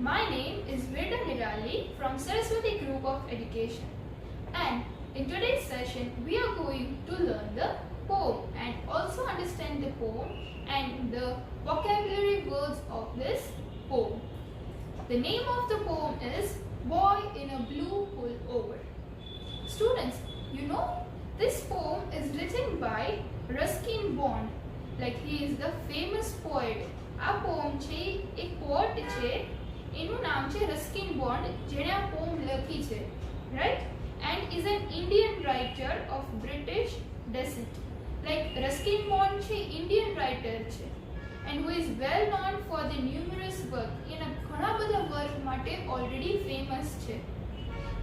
My name is Veda Nirali from Saraswati Group of Education, and in today's session we are going to learn the poem and also understand the poem and the vocabulary words of this poem. The name of the poem is Boy in a Blue Pullover. Students, you know this poem is written by Ruskin Bond. Like he is the famous poet. આ poem છે એક pot છે, એનું નામ છે Ruskin bond, જેણે આ poem લખી છે, right? And is an Indian writer of British descent. Like Ruskin Bond છે ઇન્ડિયન રાઇટર છે and who is well known for the numerous work. એના ઘણા બધા વર્ક માટે ઓલરેડી ફેમસ છે.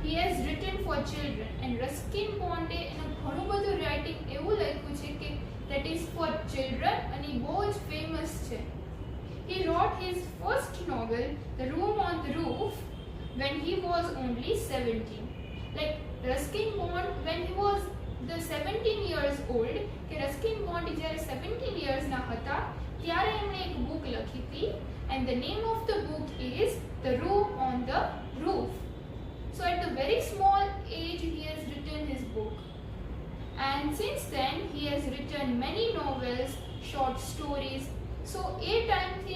He has written for children and Ruskin Bond એના ઘણું બધું રાઇટિંગ એવું લખ્યું છે કે that is for children અને બહુ જ ફેમસ છે. He wrote his first novel, The Room on the Roof, when he was only 17. Like Ruskin Bond, when he was the 17 years old, કે Ruskin Bond જ્યારે 17 years ના હતા ત્યારે એમણે એક બુક લખી હતી and the name of the book is The Room on the Roof. So at the very small age he has written his book, and since then he has written many novels, short stories. So એ ટાઈમથી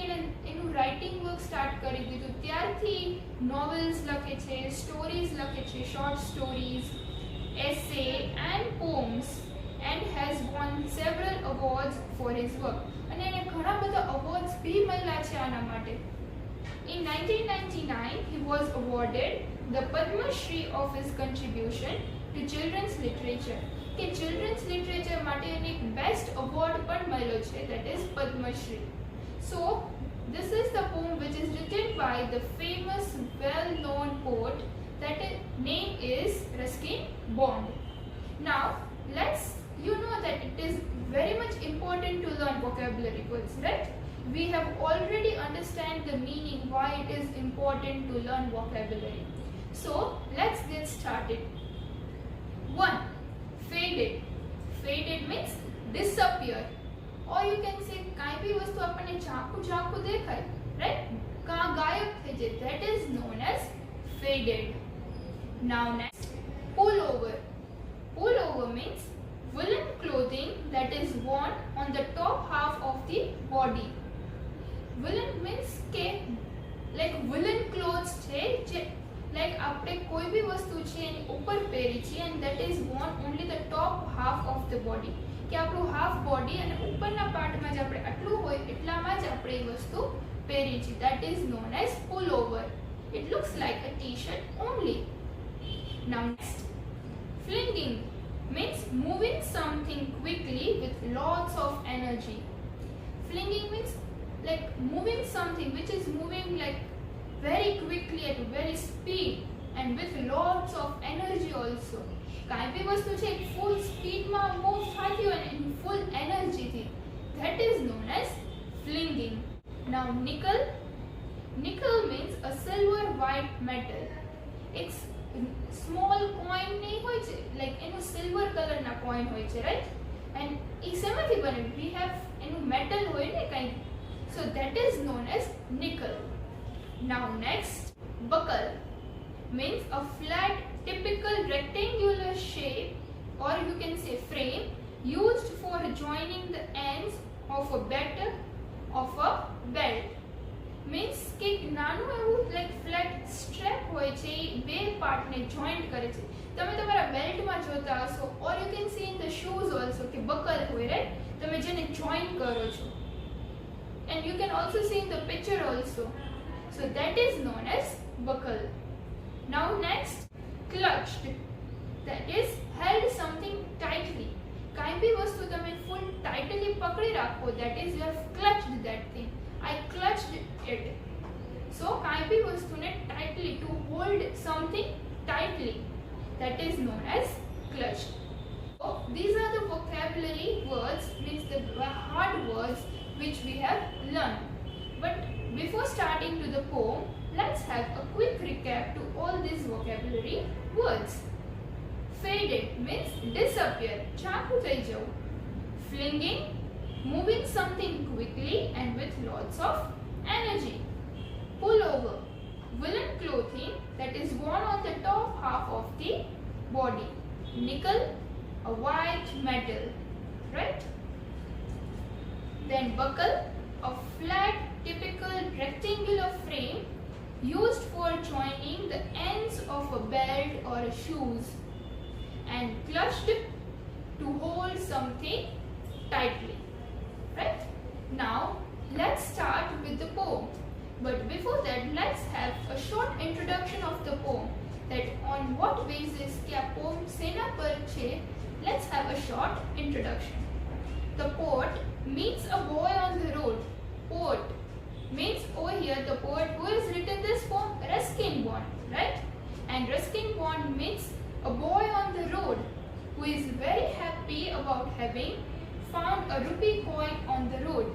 એનું writing work start કરી દીધું. ત્યારથી novels લખે છે, stories લખે છે, short stories, essay and poems, and has won several awards for his work. અને એને ઘણા બધા અવોર્ડ્સ બી મળ્યા છે આના માટે. In 1999 he was awarded the Padma Shri of his contribution to children's literature. કે ચિલ્ડ્રન્સ લિટરેચર માટે એને એક બેસ્ટ અવોર્ડ પણ મળ્યો છે, that is Padmashri. So this is the poem which is written by the famous well-known poet, that name is Ruskin Bond. Now you know that it is very much important to learn vocabulary words, right? We have already understand the meaning why it is important to learn vocabulary. So let's get started. 1. Faded. Faded means disappear, or you can say કાંઈ બી વસ્તુ આપણને ઝાંખું દેખાય, right? ગાયબ થઈ જાય, that is known as faded. Now next, pullover. Pullover means woolen clothing that is worn on the top half of the body. Woolen means કે like woolen clothes છે જે like આપણે કોઈ બી વસ્તુ છે એની ઉપર પહેરી છે and that is worn only the top half of the body. કે આપણું half body અને ઉપરના પાર્ટમાં જ આપણે આટલું હોય એટલામાં જ આપણે એ વસ્તુ પહેરી છે, that is known as pullover. It looks like a t-shirt only. Now next, flinging means moving something quickly with lots of energy. Flinging means like moving something which is moving like very quickly at very speed and with lots of energy also. કાંઈ બી વસ્તુ છે ફૂલ સ્પીડમાં move થતી હોય ને ફૂલ એનર્જીથી, that is known as flinging. Now nickel. Nickel means a silver white metal. એક small coin નહીં હોય છે, લાઈક એનું સિલ્વર કલરના કોઈન હોય છે, રાઈટ? એન્ડ એ શેમાંથી બને? વી હેવ એનું મેટલ હોય ને કંઈ, so that is known as nickel. Now next, buckle means a flat typical rectangular shape, or you can say frame, used for joining the ends of a belt. Means કે નાનું એવું like flat strap હોય છે, એ બે પાર્ટને joint કરે છે. તમે તમારા બેલ્ટમાં જોતા હશો, or you can see in the shoes also કે બકલ હોય, right? તમે જેને જોઈન્ટ કરો છો, and you can also see in the picture also. So that is known as buckle. Now next, clutched. That is held something tightly. કાંઈ બી વસ્તુ તમે full tightly પકડી રાખો, that is you have clutched that thing. I clutched it. So કાંઈ બી વસ્તુને tightly, to hold something tightly, that is known as clutched. So these are the vocabulary words, means the hard words which we have learned. But before starting to the poem, let's have a quick recap to all these vocabulary words. Faded means disappear, ઝાંખું થઈ જવું. Flinging, moving something quickly and with lots of energy. Pullover that is worn on the top half of the body. Nickel, a white metal, right? Then buckle, a flat typical rectangular frame used for joining the ends of a belt or a shoes, and clutched to hold something tightly, right? Now let's start with the poem. But before that, let's have a short introduction of the poem. That on what basis क्या poem सेना पर छे? Let's have a short introduction. The poet meets a boy on the road. Poet means over here the poet who has written this poem, Ruskin Bond, right? And Ruskin Bond meets a boy on the road who is very happy about having found a rupee coin on the road.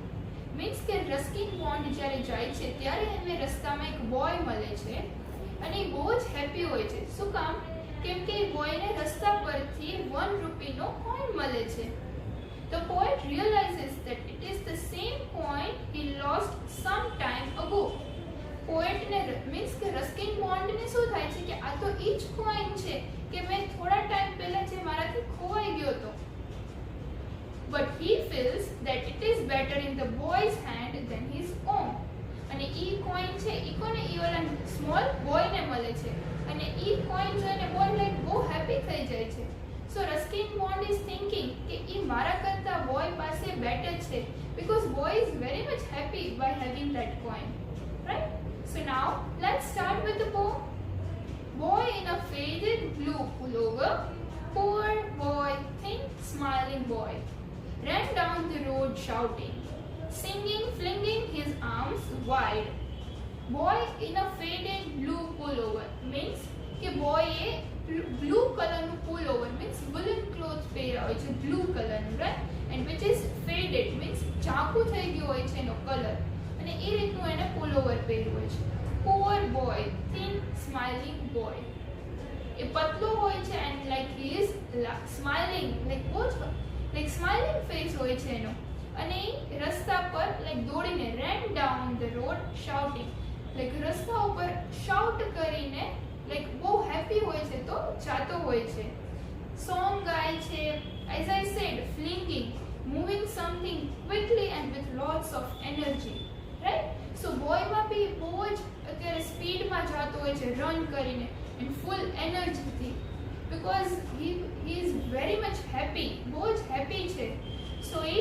Means કે Ruskin bond જ્યારે જાય છે ત્યારે એને રસ્તામાં એક boy મળે છે અને એ બહુ જ હેપી હોય છે. શું કામ? કેમ કે એ બોયને રસ્તા પરથી 1 રૂપીનો કોઈન મળે છે. The poet realizes that it is the same coin he lost some time ago. પોએટને મીન્સ કે રસ્કિન બોન્ડને શું થાય છે કે આ તો ઈ જ કોઈન છે કે મેં થોડા ટાઈમ પહેલા જે મારાથી ખોવાઈ ગયો હતો. But he feels that it is better in the boy's hand than his own. અને ઈ કોઈન છે ઈ કોને ઈ ઓલા સ્મોલ બોયને મળે છે અને ઈ કોઈન જોઈને બોય લાઈક બહુ હેપી થઈ જાય છે. So Ruskin Bond is thinking કે ઈ મારા કરતા બોય પાસે બેટર છે because boy is very much happy by having that coin, right? So now let's start with the poem. Boy in a faded blue pullover, poor boy, thin smiling boy, ran down the road shouting, singing, flinging his arms wide. Boy in a faded blue pullover means કે બોયે blue color નું pullover means woolen clothes પહેર્યા હોય છે blue color નું, right? And which is faded means ઝાંખું થઈ ગયું હોય છે એનો કલર અને એ રીતનું એને pullover પહેર્યું હોય છે. Poor boy, thin smiling boy. એ પતલો હોય છે and like he is smiling like બહુ જ like smiling face હોય છે એનો અને રસ્તા પર like દોડીને ran down the road shouting like રસ્તા ઉપર shout કરીને like બહુ happy હોય છે તો જાતો હોય છે. Song ગાય છે, as I said, flinging, moving something quickly and with lots of energy, right? So boy માં બી બહુ જ અત્યારે સ્પીડમાં જાતો હોય છે રન કરીને and full energy થી because he is very much happy, બહુ જ happy છે. So એ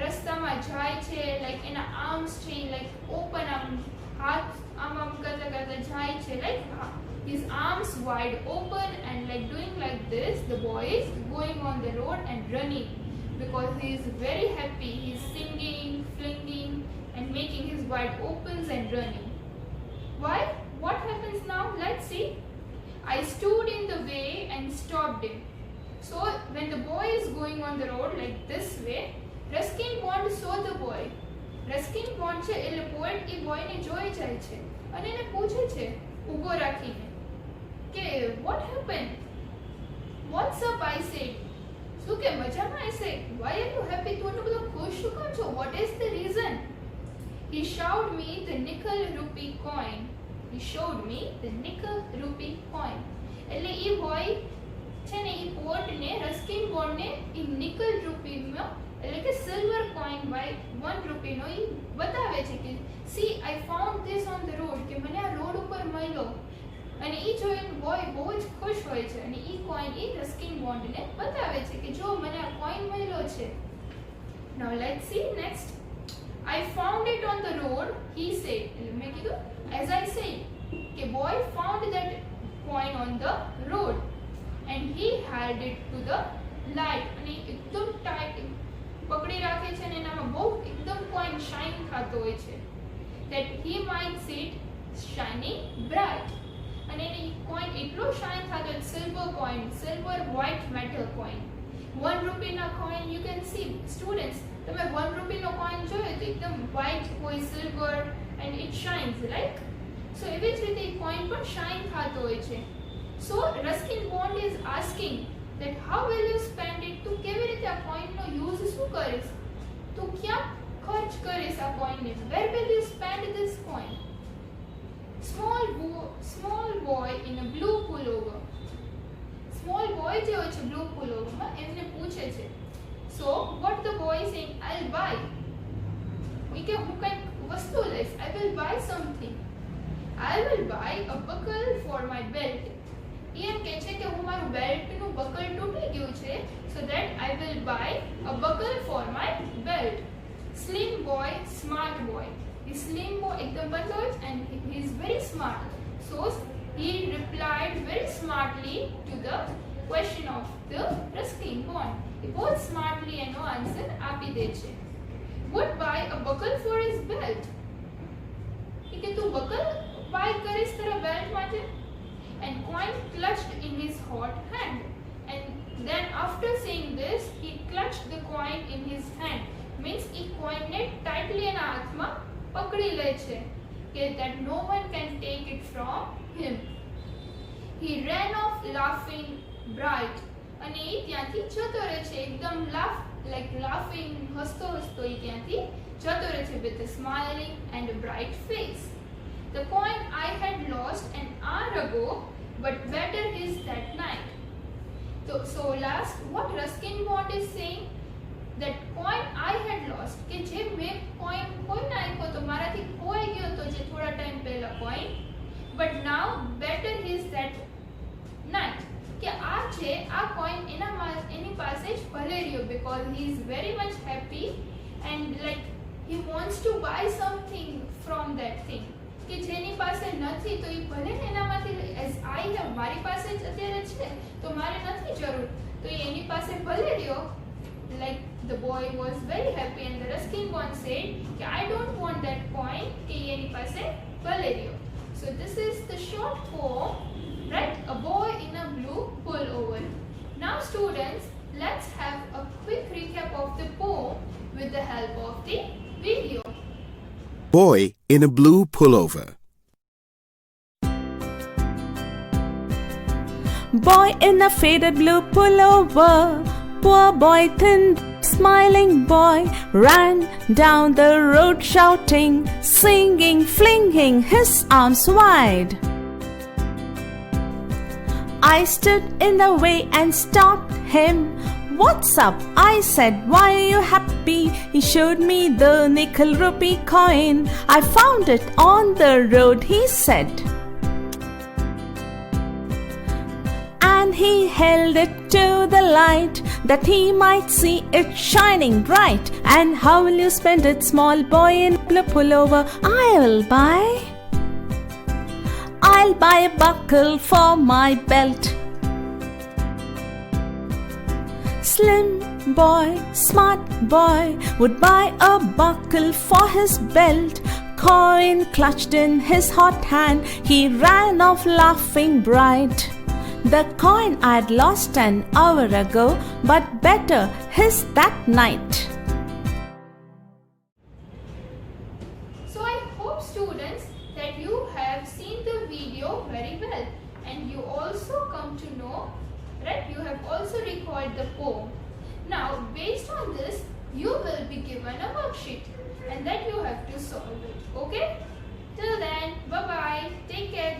રસ્તામાં જાય છે like એના arms છે like open આમ હાથ આમ કરતા કરતા જાય છે like his arms wide open and like doing like this. The boy is going on the road and running because he is very happy. He is singing, flinging and making his wide opens and running. Why? What happens now? Let's see. I stood in the way and stopped him. So when the boy is going on the road like this way, Ruskin Bond saw the boy. Ruskin Bond છે એટલે poet એ બોયને જોઈ જાય છે અને એને પૂછે છે ઊભો રાખીને કે what happened? What's up? I said. શું કે મજામાં? I said. Why are you happy? તું એટલો બધો ખુશ શું કામ છો? What is the reason? He showed me the nickel rupee coin. He showed me the nickel rupee coin. એટલે એ બોય છે ને એ પોર્ટને રસ્કિન બોન્ડને એ નિકલ રૂપીમાં એટલે કે સિલ્વર કોઈન બાય 1 રૂપીનો એ બતાવે છે કે C I found this on the road કે મને આ રોડ ઉપર મળ્યો અને એ જોઈને બોય બહુ જ ખુશ હોય છે અને એ કોઈન એ રસ્કિન બોન્ડને બતાવે છે કે જો મને આ કોઈન મળ્યો છે. Now let's see next. I found it on the road, he said. એટલે મેં કીધું as I said કે boy found that coin on the road and he held it to the light અને એકદમ ટાઈટ પકડી રાખે છે અને એનામાં બહુ એકદમ કોઈન શાઇન થતો હોય છે that he might see it shining bright અને એ કોઈન એટલો શાઇન થતો હોય silver coin silver white metal coin 1 રૂપીના coin you can see students તમે 1 રૂપીનો કોઈન જોયો તો એકદમ વ્હાઇટ હોય silver and it shines right. So એવી જ રીતે એ કોઈન પણ શાઇન થતો હોય છે. So Ruskin Bond is asking that how will you spend it? તું કેવી રીતે આ કોઈનનો યુઝ શું કરીશ? તું ક્યાં ખર્ચ કરીશ આ કોઈનને? Where will you spend this coin? Small boy in a blue pullover. Small boy જે હોય છે blue pullover માં એમને પૂછે છે. So what the boy is saying, I'll buy. કે હું કંઈક વસ્તુ લઈશ. I will buy something. I will buy a buckle for my belt. એમ કહે છે કે હું મારું બેલ્ટનું બકલ તૂટી ગયું છે, so that I will buy a buckle for my belt. Slim boy, smart boy. The slim boy એકદમ પતલો and he is very smart. So he replied very smartly to the question of the Ruskin bond. He both smartly એનો answer આપી દે છે. Would buy a buckle for his belt. કે તું buckle buy કરીશ તારા belt માટે? And coin clutched in his hot hand. And then after saying this, he clutched the coin in his hand. Means he coin ને tightly એના હાથમાં પકડી લે છે, કે that no one can take it from him. He ran off laughing bright. અને એ ત્યાંથી જતો રહે છે એકદમ laughing હસતો હસતો એ ત્યાંથી જતો રહે છે with a smiling and a bright face. The coin I had lost an hour ago, but better is that night. So last, what Ruskin Bond is saying, that coin I had lost, કે જે મેં coin કોઈને આપ્યો તો મારાથી ખોઈ ગયો તો જે થોડા ટાઈમ પહેલા coin, but now better is that night. કે આ છે આ coin એની પાસે જ ભલે રહ્યો, because he is very much happy and like he wants to buy something from that thing. કે જેની પાસે નથી તો એ ભલે એનામાંથી as I have મારી પાસે જ અત્યારે છે તો મારે નથી જરૂર, તો એની પાસે ભલે રહ્યો. Like the boy was very happy and the Ruskin Bond said કે I don't want that coin, કે એની પાસે ભલે રહ્યો. So this is the short poem, right? A boy in a blue pullover. Now students, let's have a quick recap of the poem with the help of the video. Boy in a blue pullover. Boy in a faded blue pullover, poor boy, thin, smiling boy, ran down the road shouting, singing, flinging his arms wide. I stood in the way and stopped him. What's up? I said, why are you happy? He showed me the nickel rupee coin. I found it on the road, he said. And he held it to the light, that he might see it shining bright. And how will you spend it, small boy in blue pullover? I'll buy a buckle for my belt. Slim boy, smart boy, would buy a buckle for his belt. Coin clutched in his hot hand, he ran off laughing bright. The coin I'd lost an hour ago, but better his that night. So I hope students that you have seen the video very well and you also come to know, right? You have also recalled the poem. Now based on this, you will be given a worksheet and that you have to solve it. Okay? Till then, bye bye. Take care.